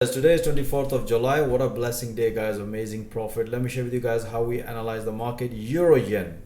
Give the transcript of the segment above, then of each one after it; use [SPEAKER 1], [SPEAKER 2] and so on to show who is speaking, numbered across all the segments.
[SPEAKER 1] As today is 24th of July. What a blessing day, guys. Amazing profit. Let me share with you guys how we analyze the market euro yen.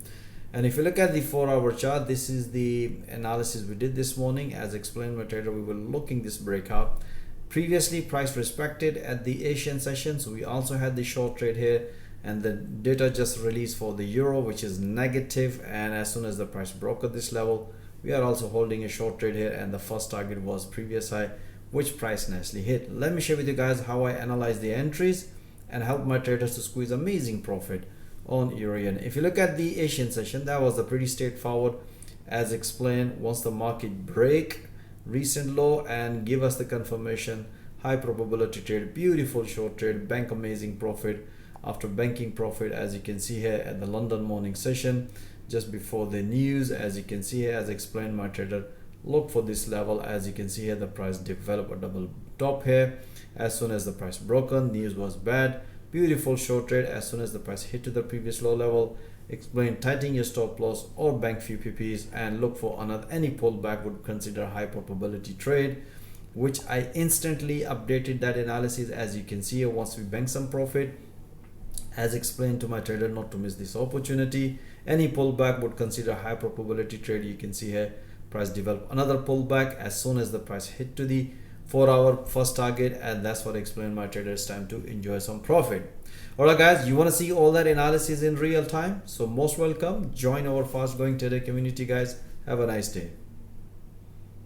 [SPEAKER 1] And if you look at the 4-hour chart, this is the analysis we did this morning. As explained by trader, we were looking this breakout. Previously price respected at the Asian sessions. We also had the short trade here, and the data just released for the euro, which is negative. And as soon as the price broke at this level, we are also holding a short trade here, and the first target was previous high, which price nicely hit. Let me share with you guys how I analyze the entries and help my traders to squeeze amazing profit on euro yen. If you look at the Asian session, that was a pretty straightforward. As explained, once the market break recent low and give us the confirmation, high probability trade, beautiful short trade, bank amazing profit. After banking profit, as you can see here at the London morning session just before the news, as you can see here, as explained, my trader look for this level. As you can see here, the price developed a double top here. As soon as the price broken, news was bad, beautiful short trade. As soon as the price hit to the previous low level, explain tighten your stop loss or bank few pp's and look for another any pullback would consider high probability trade, which I instantly updated that analysis. As you can see here, once we bank some profit, as explained to my trader not to miss this opportunity, any pullback would consider high probability trade. You can see here price develop another pullback as soon as the price hit to the 4-hour first target, and that's what I explained my trader it's time to enjoy some profit. Alright guys, you want to see all that analysis in real time? So most welcome, join our fast growing trader community guys. Have a nice day.